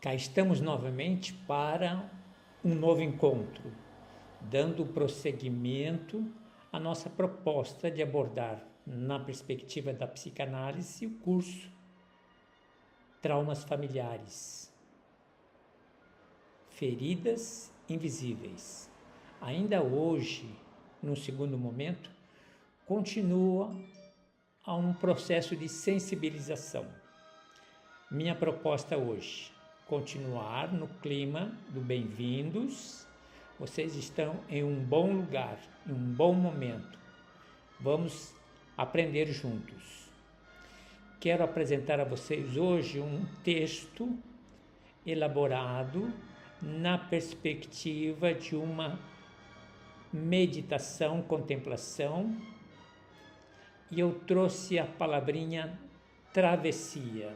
Cá estamos novamente para um novo encontro, dando prosseguimento à nossa proposta de abordar, na perspectiva da psicanálise, o curso Traumas Familiares, Feridas Invisíveis. Ainda hoje, no segundo momento, continua a um processo de sensibilização. Minha proposta hoje, continuar no clima do bem-vindos. Vocês estão em um bom lugar, em um bom momento. Vamos aprender juntos. Quero apresentar a vocês hoje um texto elaborado na perspectiva de uma meditação, contemplação, e eu trouxe a palavrinha travessia.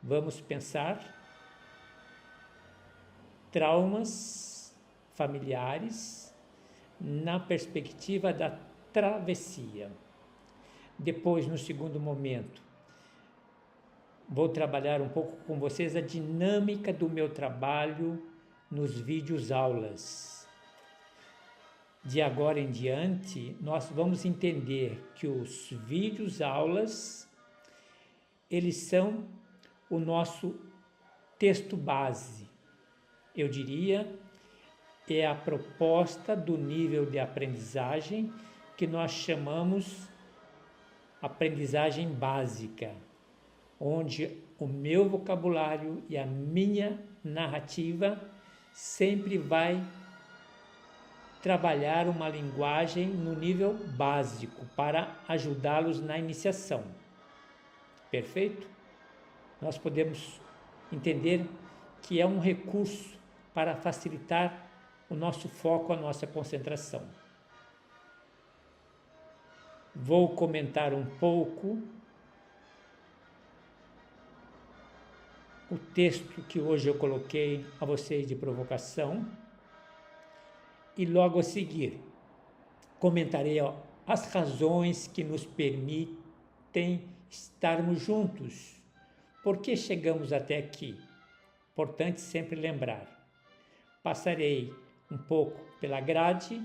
Vamos pensar traumas familiares na perspectiva da travessia. Depois, no segundo momento, vou trabalhar um pouco com vocês a dinâmica do meu trabalho nos vídeos aulas. De agora em diante, nós vamos entender que os vídeos aulas, eles são o nosso texto base. Eu diria, é a proposta do nível de aprendizagem que nós chamamos aprendizagem básica, onde o meu vocabulário e a minha narrativa sempre vai trabalhar uma linguagem no nível básico para ajudá-los na iniciação. Perfeito? Nós podemos entender que é um recurso para facilitar o nosso foco, a nossa concentração. Vou comentar um pouco o texto que hoje eu coloquei a vocês de provocação e logo a seguir comentarei as razões que nos permitem estarmos juntos. Por que chegamos até aqui? Importante sempre lembrar. Passarei um pouco pela grade,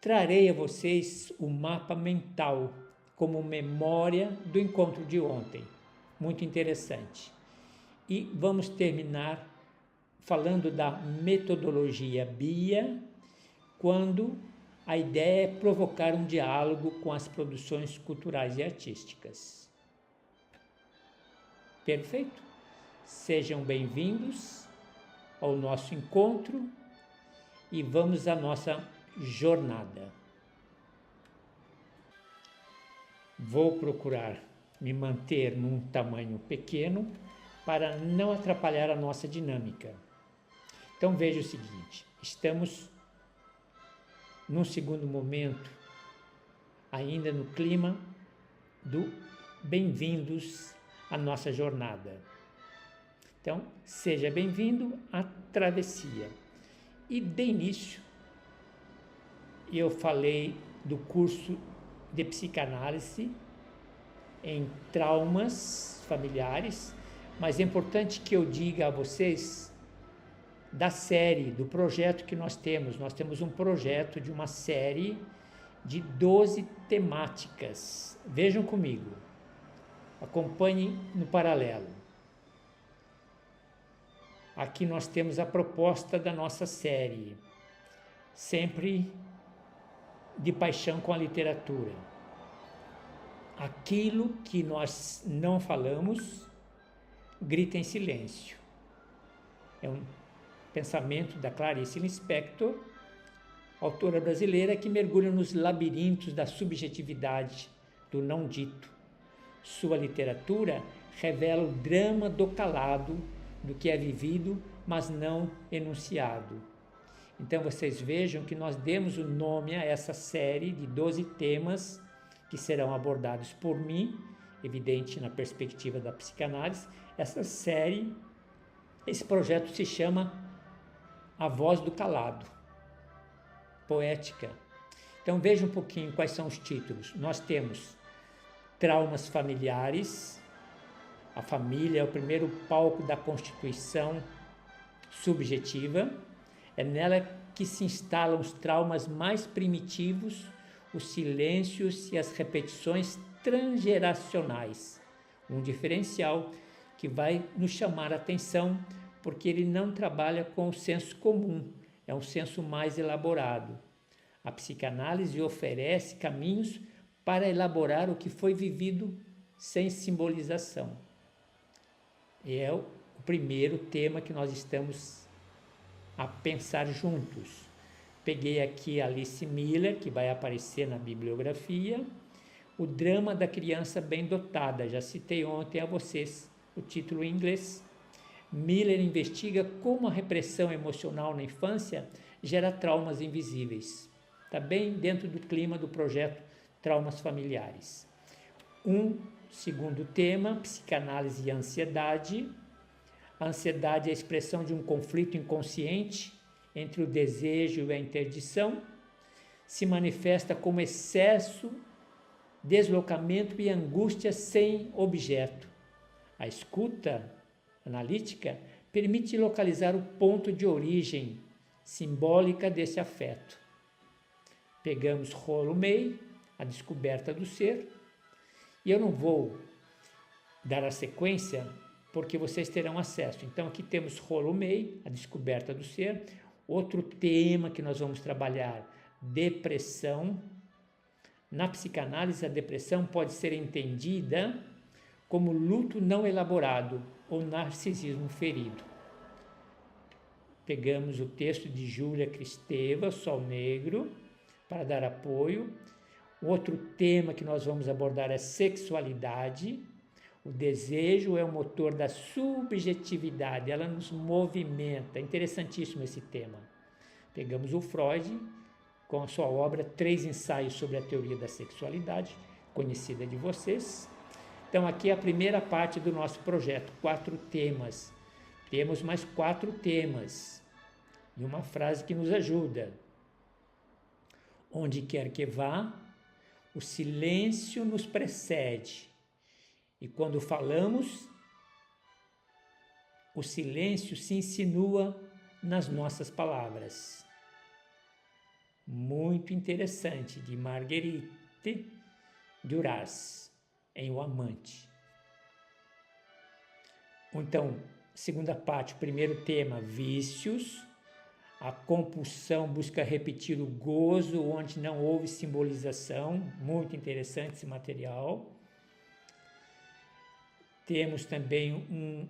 trarei a vocês o mapa mental como memória do encontro de ontem. Muito interessante. E vamos terminar falando da metodologia BIA, quando a ideia é provocar um diálogo com as produções culturais e artísticas. Perfeito? Sejam bem-vindos ao nosso encontro e vamos à nossa jornada. Vou procurar me manter num tamanho pequeno para não atrapalhar a nossa dinâmica. Então veja o seguinte, estamos num segundo momento, ainda no clima do bem-vindos à nossa jornada. Então, seja bem-vindo à travessia. E de início, eu falei do curso de psicanálise em traumas familiares, mas é importante que eu diga a vocês da série, do projeto que nós temos. Nós temos um projeto de uma série de 12 temáticas. Vejam comigo, acompanhem no paralelo. Aqui nós temos a proposta da nossa série, sempre de paixão com a literatura. Aquilo que nós não falamos, grita em silêncio. É um pensamento da Clarice Lispector, autora brasileira que mergulha nos labirintos da subjetividade, do não dito. Sua literatura revela o drama do calado, do que é vivido, mas não enunciado. Então vocês vejam que nós demos o nome a essa série de 12 temas que serão abordados por mim, evidente na perspectiva da psicanálise. Essa série, esse projeto se chama A Voz do Calado, poética. Então veja um pouquinho quais são os títulos. Nós temos traumas familiares, A família é o primeiro palco da constituição subjetiva. É nela que se instalam os traumas mais primitivos, os silêncios e as repetições transgeracionais. Um diferencial que vai nos chamar a atenção, porque ele não trabalha com o senso comum, é um senso mais elaborado. A psicanálise oferece caminhos para elaborar o que foi vivido sem simbolização. E é o primeiro tema que nós estamos a pensar juntos. Peguei aqui Alice Miller, que vai aparecer na bibliografia, O Drama da Criança Bem Dotada. Já citei ontem a vocês o título em inglês. Miller investiga como a repressão emocional na infância gera traumas invisíveis. Está bem dentro do clima do projeto Traumas Familiares. Um segundo tema, psicanálise e ansiedade. A ansiedade é a expressão de um conflito inconsciente entre o desejo e a interdição. Se manifesta como excesso, deslocamento e angústia sem objeto. A escuta analítica permite localizar o ponto de origem simbólica desse afeto. Pegamos Rollo May, A Descoberta do Ser, e eu não vou dar a sequência porque vocês terão acesso. Então aqui temos Rollo May, A Descoberta do Ser. Outro tema que nós vamos trabalhar, depressão. Na psicanálise, a depressão pode ser entendida como luto não elaborado ou narcisismo ferido. Pegamos o texto de Júlia Kristeva, Sol Negro, para dar apoio. Outro tema que nós vamos abordar é sexualidade. O desejo é o motor da subjetividade, ela nos movimenta. É interessantíssimo esse tema. Pegamos o Freud com a sua obra 3 ensaios sobre a teoria da sexualidade, conhecida de vocês. Então aqui é a primeira parte do nosso projeto, 4 temas. Temos mais 4 temas e uma frase que nos ajuda. Onde quer que vá, o silêncio nos precede. E quando falamos, o silêncio se insinua nas nossas palavras. Muito interessante, de Marguerite Duras, em O Amante. Então, segunda parte, primeiro tema, vícios. A compulsão busca repetir o gozo onde não houve simbolização. Muito interessante esse material. Temos também um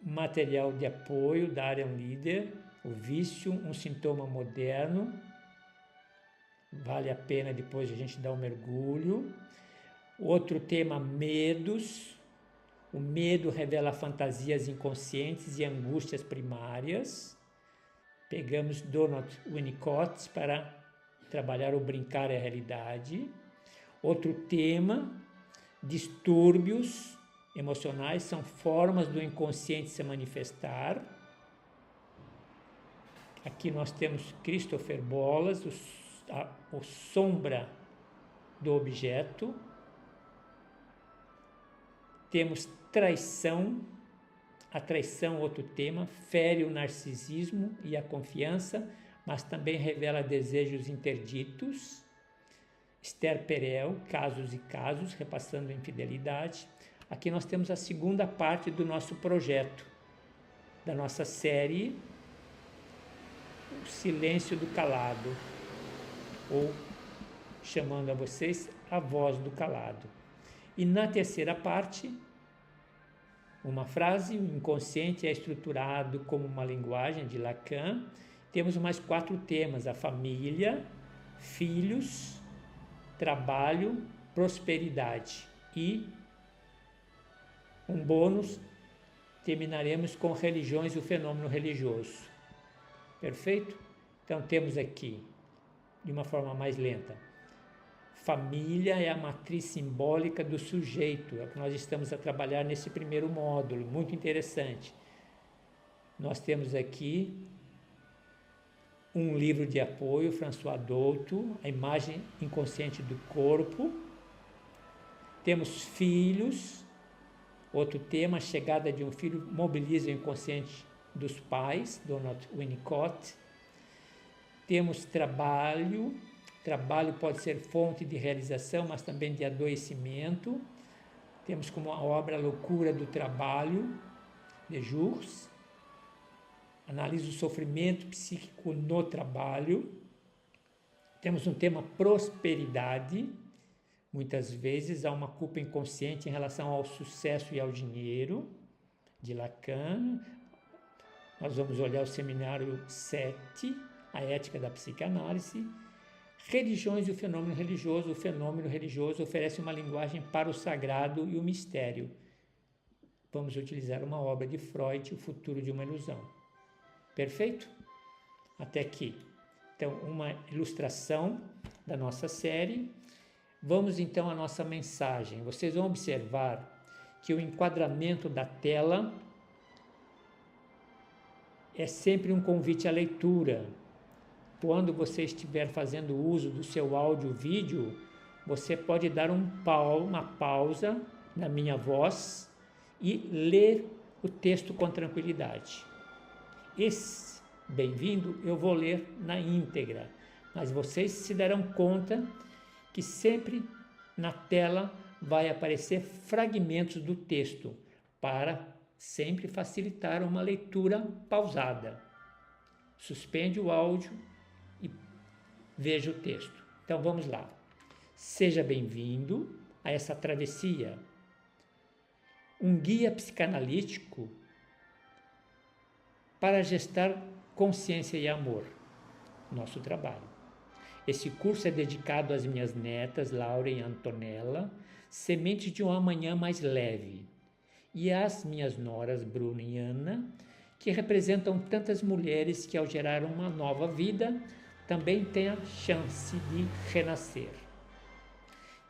material de apoio da Arian Líder, O Vício, um Sintoma Moderno. Vale a pena depois a gente dar um mergulho. Outro tema, medos. O medo revela fantasias inconscientes e angústias primárias. Pegamos Donald Winnicott para trabalhar o brincar é a realidade. Outro tema, distúrbios emocionais são formas do inconsciente se manifestar. Aqui nós temos Christopher Bolas, o sombra do objeto. Temos traição. A traição, outro tema, fere o narcisismo e a confiança, mas também revela desejos interditos. Esther Perel, Casos e Casos, repassando a infidelidade. Aqui nós temos a segunda parte do nosso projeto, da nossa série O Silêncio do Calado, ou, chamando a vocês, A Voz do Calado. E na terceira parte, uma frase, o inconsciente é estruturado como uma linguagem, de Lacan. Temos mais 4 temas, a família, filhos, trabalho, prosperidade. E um bônus, terminaremos com religiões e o fenômeno religioso. Perfeito? Então temos aqui, de uma forma mais lenta, família é a matriz simbólica do sujeito, é o que nós estamos a trabalhar nesse primeiro módulo, muito interessante. Nós temos aqui um livro de apoio, François Douto, A Imagem Inconsciente do Corpo. Temos filhos, Outro tema, a chegada de um filho mobiliza o inconsciente dos pais, Donald Winnicott. Temos trabalho. Trabalho pode ser fonte de realização, mas também de adoecimento. Temos como a obra A Loucura do Trabalho, de Jules. Analisa o sofrimento psíquico no trabalho. Temos um tema prosperidade. Muitas vezes há uma culpa inconsciente em relação ao sucesso e ao dinheiro, de Lacan. Nós vamos olhar o seminário 7, a ética da psicanálise. Religiões e o fenômeno religioso. O fenômeno religioso oferece uma linguagem para o sagrado e o mistério. Vamos utilizar uma obra de Freud, O Futuro de uma Ilusão. Perfeito? Até aqui. Então, uma ilustração da nossa série. Vamos então à nossa mensagem. Vocês vão observar que o enquadramento da tela é sempre um convite à leitura. Quando você estiver fazendo uso do seu áudio-vídeo, você pode dar uma pausa na minha voz e ler o texto com tranquilidade. Esse bem-vindo eu vou ler na íntegra, mas vocês se darão conta que sempre na tela vai aparecer fragmentos do texto para sempre facilitar uma leitura pausada. Suspende o áudio e veja o texto. Então vamos lá. Seja bem-vindo a essa travessia. Um guia psicanalítico para gestar consciência e amor. Nosso trabalho. Esse curso é dedicado às minhas netas, Laura e Antonella, sementes de um amanhã mais leve, e às minhas noras, Bruna e Ana, que representam tantas mulheres que, ao gerar uma nova vida, também têm a chance de renascer.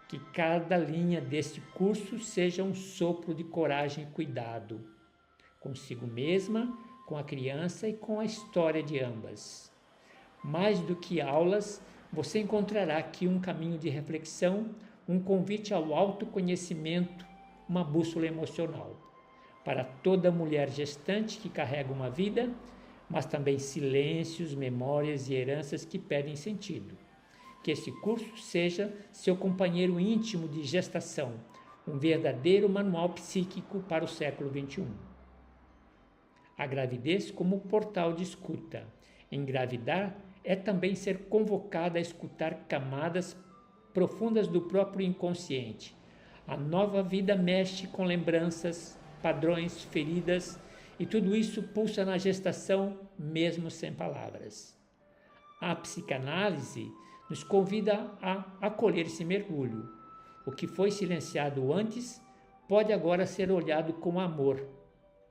Que cada linha deste curso seja um sopro de coragem e cuidado, consigo mesma, com a criança e com a história de ambas. Mais do que aulas, você encontrará aqui um caminho de reflexão, um convite ao autoconhecimento, uma bússola emocional. Para toda mulher gestante que carrega uma vida, mas também silêncios, memórias e heranças que perdem sentido. Que esse curso seja seu companheiro íntimo de gestação, um verdadeiro manual psíquico para o século XXI. A gravidez como portal de escuta. Engravidar é também ser convocada a escutar camadas profundas do próprio inconsciente. A nova vida mexe com lembranças, padrões, feridas, e tudo isso pulsa na gestação, mesmo sem palavras. A psicanálise nos convida a acolher esse mergulho. O que foi silenciado antes pode agora ser olhado com amor.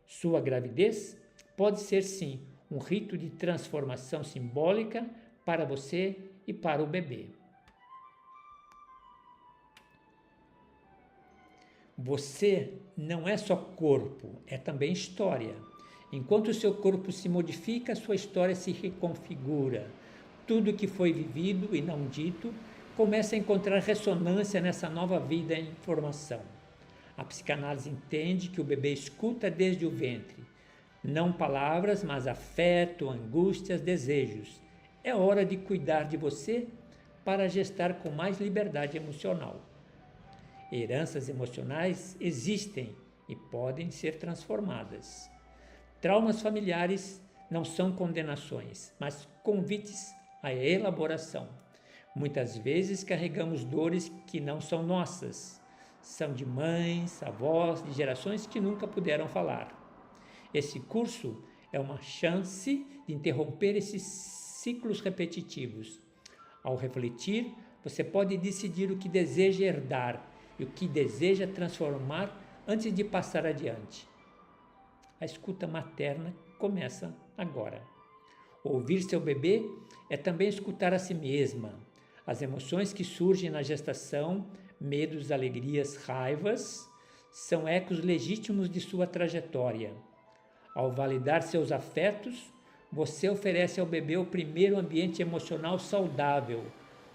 Sua gravidez pode ser, sim, um rito de transformação simbólica para você e para o bebê. Você não é só corpo, é também história. Enquanto o seu corpo se modifica, sua história se reconfigura. Tudo que foi vivido e não dito começa a encontrar ressonância nessa nova vida em formação. A psicanálise entende que o bebê escuta desde o ventre. Não palavras, mas afeto, angústias, desejos. É hora de cuidar de você para gestar com mais liberdade emocional. Heranças emocionais existem e podem ser transformadas. Traumas familiares não são condenações, mas convites à elaboração. Muitas vezes carregamos dores que não são nossas. São de mães, avós, de gerações que nunca puderam falar. Esse curso é uma chance de interromper esses ciclos repetitivos. Ao refletir, você pode decidir o que deseja herdar e o que deseja transformar antes de passar adiante. A escuta materna começa agora. Ouvir seu bebê é também escutar a si mesma. As emoções que surgem na gestação, medos, alegrias, raivas, são ecos legítimos de sua trajetória. Ao validar seus afetos, você oferece ao bebê o primeiro ambiente emocional saudável,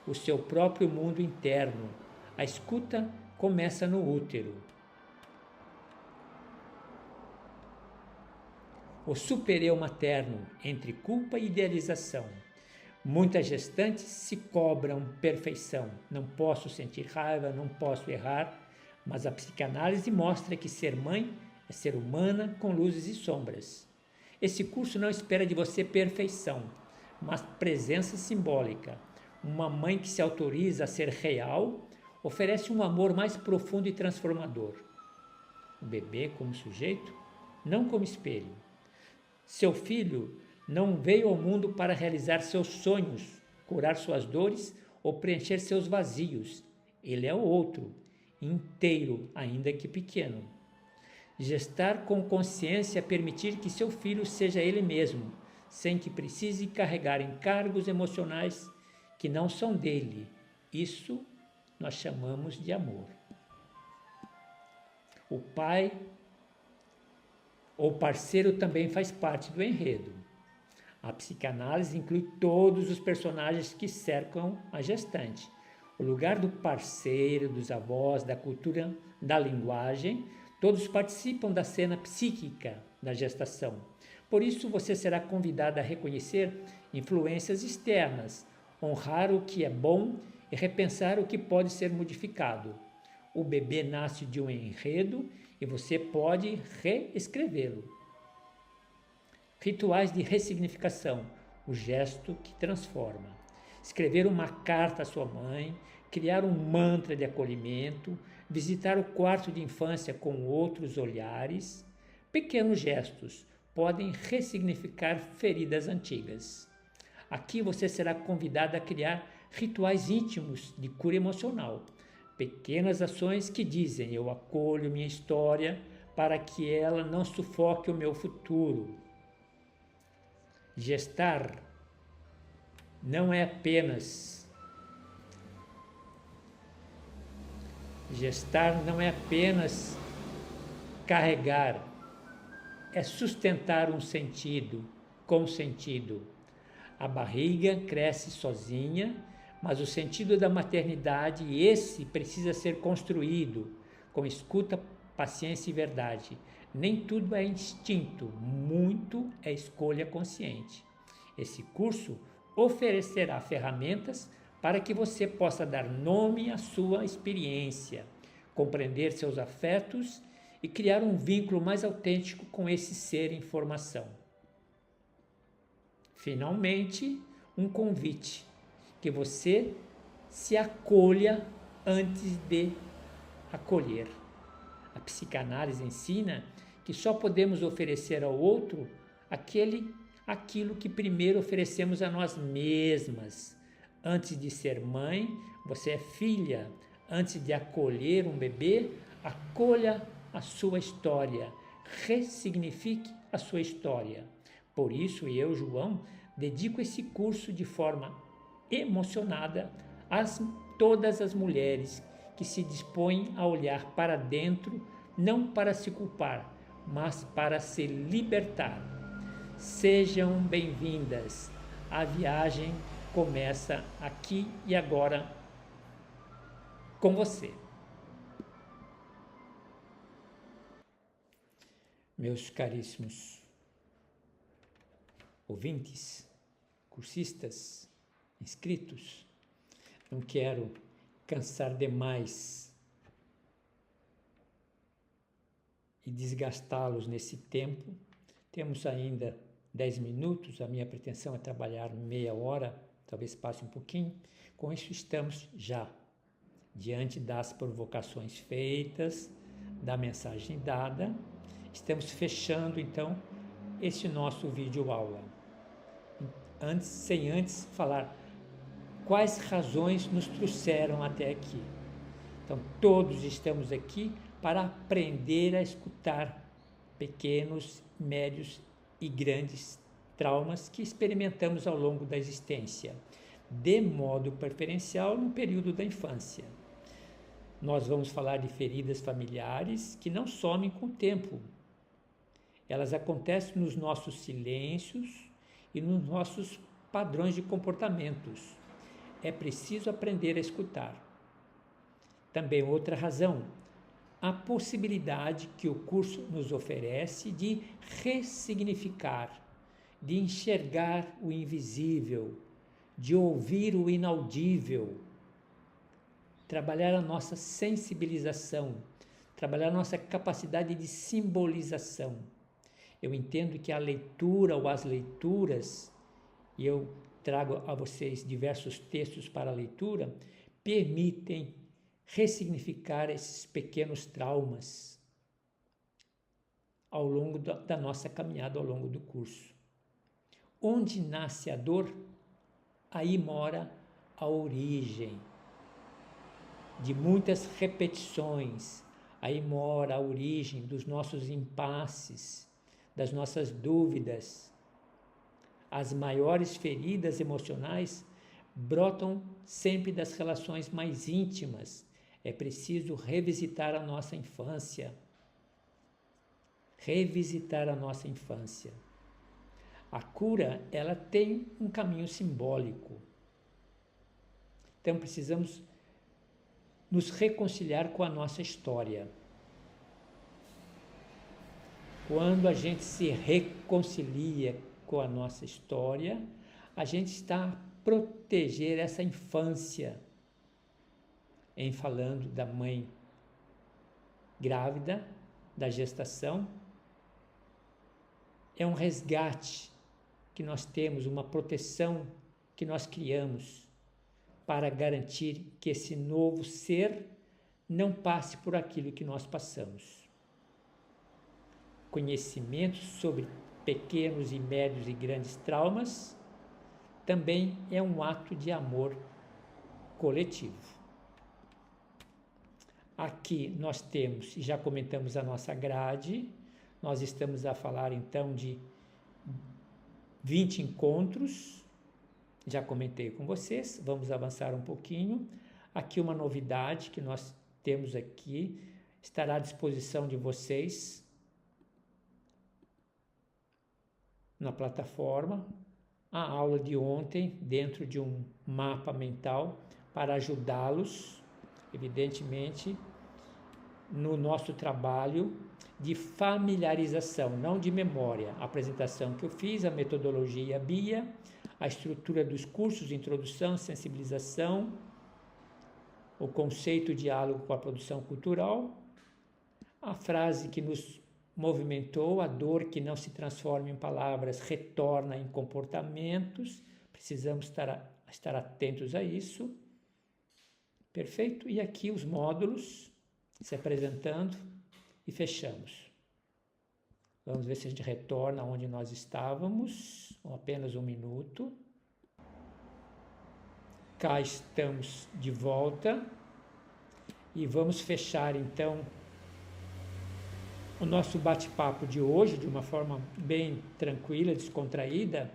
o seu próprio mundo interno. A escuta começa no útero. o super-eu materno entre culpa e idealização. Muitas gestantes se cobram perfeição. Não posso sentir raiva, não posso errar, mas a psicanálise mostra que ser mãe é ser humana com luzes e sombras. Esse curso não espera de você perfeição, mas presença simbólica. Uma mãe que se autoriza a ser real oferece um amor mais profundo e transformador. O bebê como sujeito, não como espelho. Seu filho não veio ao mundo para realizar seus sonhos, curar suas dores ou preencher seus vazios. Ele é o outro, inteiro, ainda que pequeno. Gestar com consciência é permitir que seu filho seja ele mesmo, sem que precise carregar encargos emocionais que não são dele. Isso nós chamamos de amor. O pai ou parceiro também faz parte do enredo. A psicanálise inclui todos os personagens que cercam a gestante. O lugar do parceiro, dos avós, da cultura, da linguagem, todos participam da cena psíquica da gestação. Por isso, você será convidada a reconhecer influências externas, honrar o que é bom e repensar o que pode ser modificado. O bebê nasce de um enredo e você pode reescrevê-lo. Rituais de ressignificação, o gesto que transforma. Escrever uma carta à sua mãe, criar um mantra de acolhimento, visitar o quarto de infância com outros olhares. Pequenos gestos podem ressignificar feridas antigas. Aqui você será convidada a criar rituais íntimos de cura emocional. Pequenas ações que dizem: eu acolho minha história para que ela não sufoque o meu futuro. Gestar não é apenas carregar, é sustentar um sentido, com sentido. A barriga cresce sozinha, mas o sentido da maternidade, esse precisa ser construído com escuta, paciência e verdade. Nem tudo é instinto, muito é escolha consciente. Esse curso oferecerá ferramentas para que você possa dar nome à sua experiência, compreender seus afetos e criar um vínculo mais autêntico com esse ser em formação. Finalmente, um convite, que você se acolha antes de acolher. A psicanálise ensina que só podemos oferecer ao outro aquilo que primeiro oferecemos a nós mesmas. Antes de ser mãe, você é filha. Antes de acolher um bebê, acolha a sua história, ressignifique a sua história. Por isso, eu, João, dedico esse curso de forma emocionada a todas as mulheres que se dispõem a olhar para dentro, não para se culpar, mas para se libertar. Sejam bem-vindas. A viagem começa aqui e agora com você. Meus caríssimos ouvintes, cursistas, inscritos, não quero cansar demais e desgastá-los nesse tempo. Temos ainda 10 minutos, a minha pretensão é trabalhar meia hora, talvez passe um pouquinho. Com isso estamos já diante das provocações feitas, da mensagem dada. Estamos fechando então este nosso vídeo aula. Sem antes falar quais razões nos trouxeram até aqui. Então, todos estamos aqui para aprender a escutar pequenos, médios e grandes traumas que experimentamos ao longo da existência, de modo preferencial no período da infância. Nós vamos falar de feridas familiares que não somem com o tempo. Elas acontecem nos nossos silêncios e nos nossos padrões de comportamentos. É preciso aprender a escutar. Também outra razão, a possibilidade que o curso nos oferece de ressignificar, de enxergar o invisível, de ouvir o inaudível, trabalhar a nossa sensibilização, trabalhar a nossa capacidade de simbolização. Eu entendo que a leitura ou as leituras, e eu trago a vocês diversos textos para a leitura, permitem ressignificar esses pequenos traumas ao longo da nossa caminhada, ao longo do curso. Onde nasce a dor, aí mora a origem de muitas repetições, aí mora a origem dos nossos impasses, das nossas dúvidas. As maiores feridas emocionais brotam sempre das relações mais íntimas. É preciso revisitar a nossa infância. Revisitar a nossa infância. A cura, ela tem um caminho simbólico. Então precisamos nos reconciliar com a nossa história. Quando a gente se reconcilia com a nossa história, a gente está a proteger essa infância, em falando da mãe grávida, da gestação. É um resgate que nós temos, uma proteção que nós criamos para garantir que esse novo ser não passe por aquilo que nós passamos. Conhecimento sobre pequenos e médios e grandes traumas também é um ato de amor coletivo. Aqui nós temos, e já comentamos a nossa grade, nós estamos a falar então de 20 encontros, já comentei com vocês, vamos avançar um pouquinho. Aqui uma novidade que nós temos aqui, estará à disposição de vocês na plataforma, a aula de ontem dentro de um mapa mental para ajudá-los, evidentemente, no nosso trabalho de familiarização, não de memória. A apresentação que eu fiz, a metodologia BIA, a estrutura dos cursos de introdução, sensibilização, o conceito diálogo com a produção cultural, a frase que nos movimentou, a dor que não se transforma em palavras retorna em comportamentos, precisamos estar atentos a isso. Perfeito? E aqui os módulos se apresentando e fechamos. Vamos ver se a gente retorna onde nós estávamos, com apenas um minuto. Cá estamos de volta e vamos fechar então o nosso bate-papo de hoje de uma forma bem tranquila, descontraída.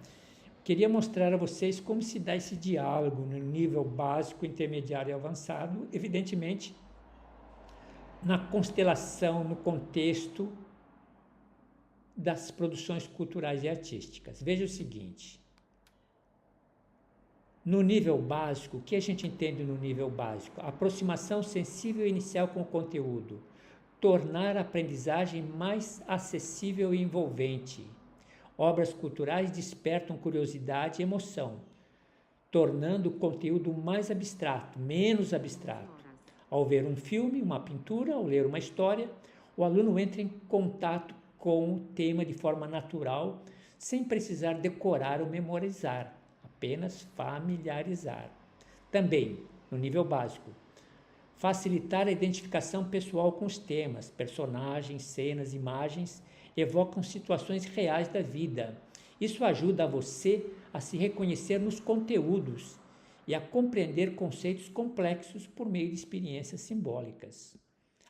Queria mostrar a vocês como se dá esse diálogo no nível básico, intermediário e avançado, evidentemente na constelação, no contexto das produções culturais e artísticas. Veja o seguinte, no nível básico, o que a gente entende no nível básico? A aproximação sensível inicial com o conteúdo, tornar a aprendizagem mais acessível e envolvente. Obras culturais despertam curiosidade e emoção, tornando o conteúdo mais abstrato, menos abstrato. Ao ver um filme, uma pintura, ou ler uma história, o aluno entra em contato com o tema de forma natural, sem precisar decorar ou memorizar, apenas familiarizar. Também, no nível básico, facilitar a identificação pessoal com os temas, personagens, cenas, imagens, evocam situações reais da vida. Isso ajuda a você a se reconhecer nos conteúdos e a compreender conceitos complexos por meio de experiências simbólicas.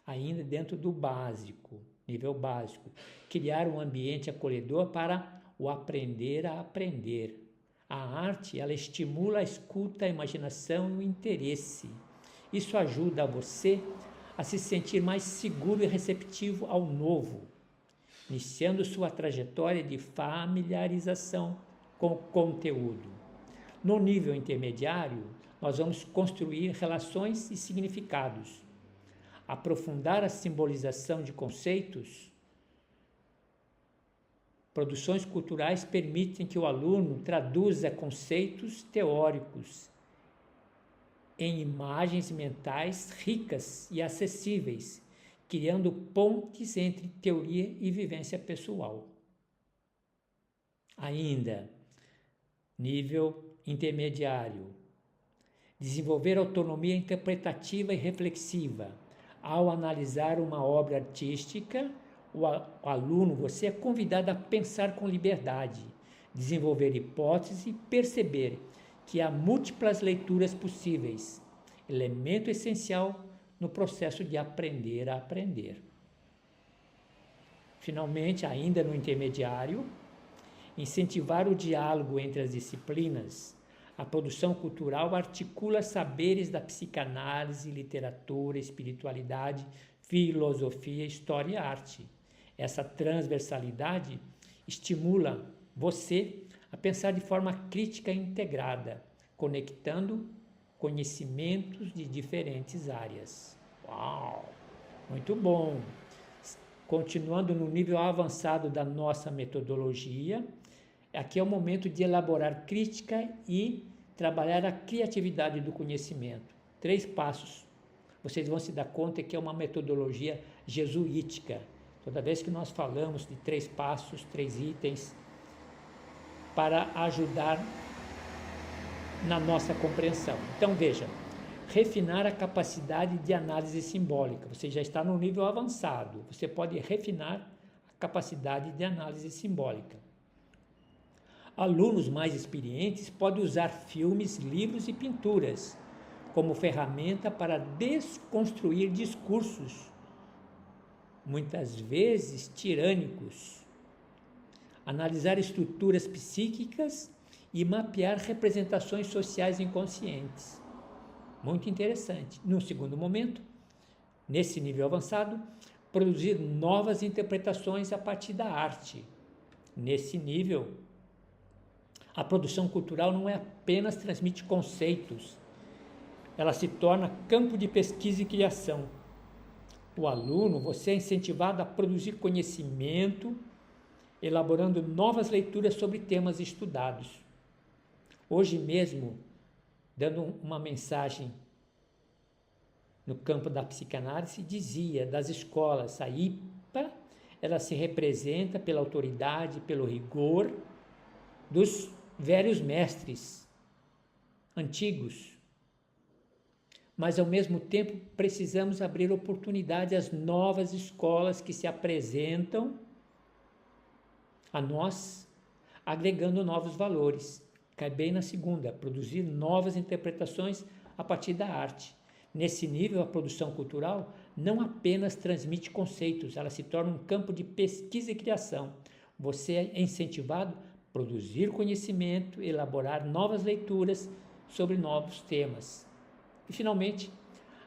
Ainda dentro do básico, nível básico, criar um ambiente acolhedor para o aprender a aprender. A arte, ela estimula a escuta, a imaginação e o interesse. Isso ajuda você a se sentir mais seguro e receptivo ao novo, iniciando sua trajetória de familiarização com o conteúdo. No nível intermediário, nós vamos construir relações e significados. aprofundar a simbolização de conceitos. Produções culturais permitem que o aluno traduza conceitos teóricos em imagens mentais ricas e acessíveis, criando pontes entre teoria e vivência pessoal. Ainda, nível intermediário. Desenvolver autonomia interpretativa e reflexiva. Ao analisar uma obra artística, o aluno, você é convidado a pensar com liberdade, desenvolver hipóteses e perceber que há múltiplas leituras possíveis, elemento essencial no processo de aprender a aprender. Finalmente, ainda no intermediário, incentivar o diálogo entre as disciplinas. A produção cultural articula saberes da psicanálise, literatura, espiritualidade, filosofia, história e arte. Essa transversalidade estimula você a pensar de forma crítica e integrada, conectando conhecimentos de diferentes áreas. Uau! Muito bom! Continuando no nível avançado da nossa metodologia, aqui é o momento de elaborar crítica e trabalhar a criatividade do conhecimento. 3 passos. Vocês vão se dar conta que é uma metodologia jesuítica. Toda vez que nós falamos de 3 passos, 3 itens, para ajudar na nossa compreensão. Então, veja, refinar a capacidade de análise simbólica. Você já está no nível avançado, você pode refinar a capacidade de análise simbólica. Alunos mais experientes podem usar filmes, livros e pinturas como ferramenta para desconstruir discursos, muitas vezes tirânicos, analisar estruturas psíquicas e mapear representações sociais inconscientes. Muito interessante. No segundo momento, nesse nível avançado, produzir novas interpretações a partir da arte. Nesse nível, a produção cultural não é apenas transmite conceitos, ela se torna campo de pesquisa e criação. O aluno, você é incentivado a produzir conhecimento, elaborando novas leituras sobre temas estudados. Hoje mesmo, dando uma mensagem no campo da psicanálise, dizia das escolas, a IPA, ela se representa pela autoridade, pelo rigor dos velhos mestres antigos. Mas, ao mesmo tempo, precisamos abrir oportunidade às novas escolas que se apresentam a nós, agregando novos valores. Cai bem na segunda, produzir novas interpretações a partir da arte. Nesse nível, a produção cultural não apenas transmite conceitos, ela se torna um campo de pesquisa e criação. Você é incentivado a produzir conhecimento, elaborar novas leituras sobre novos temas. E, finalmente,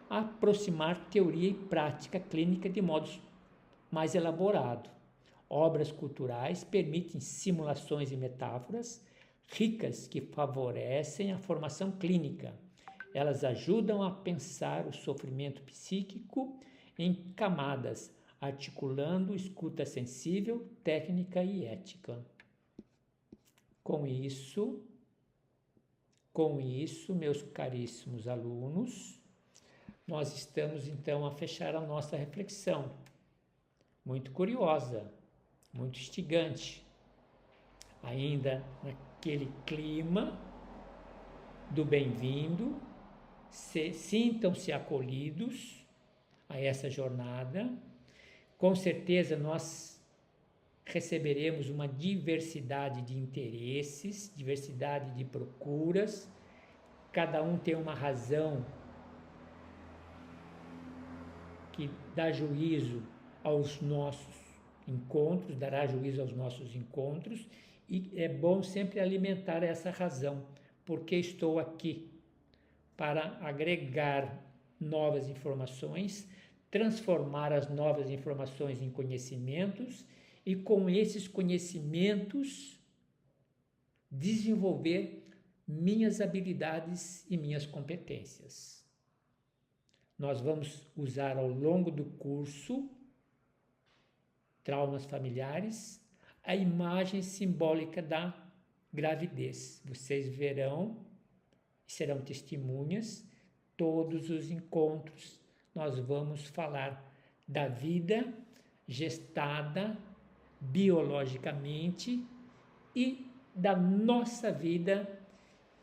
aproximar teoria e prática clínica de modo mais elaborado. Obras culturais permitem simulações e metáforas ricas que favorecem a formação clínica. Elas ajudam a pensar o sofrimento psíquico em camadas, articulando escuta sensível, técnica e ética. Com isso, meus caríssimos alunos, nós estamos então a fechar a nossa reflexão. Muito curiosa, muito instigante. Ainda naquele clima do bem-vindo, sintam-se acolhidos a essa jornada. Com certeza nós receberemos uma diversidade de interesses, diversidade de procuras, cada um tem uma razão que dá juízo aos nossos encontros, dará juízo aos nossos encontros, e é bom sempre alimentar essa razão, porque estou aqui para agregar novas informações, transformar as novas informações em conhecimentos e com esses conhecimentos desenvolver minhas habilidades e minhas competências. Nós vamos usar ao longo do curso traumas familiares, a imagem simbólica da gravidez. Vocês verão e serão testemunhas, todos os encontros nós vamos falar da vida gestada biologicamente e da nossa vida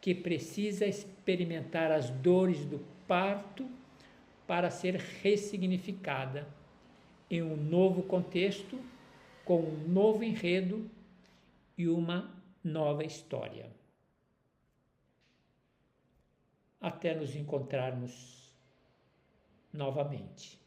que precisa experimentar as dores do parto para ser ressignificada em um novo contexto, com um novo enredo e uma nova história. Até nos encontrarmos novamente.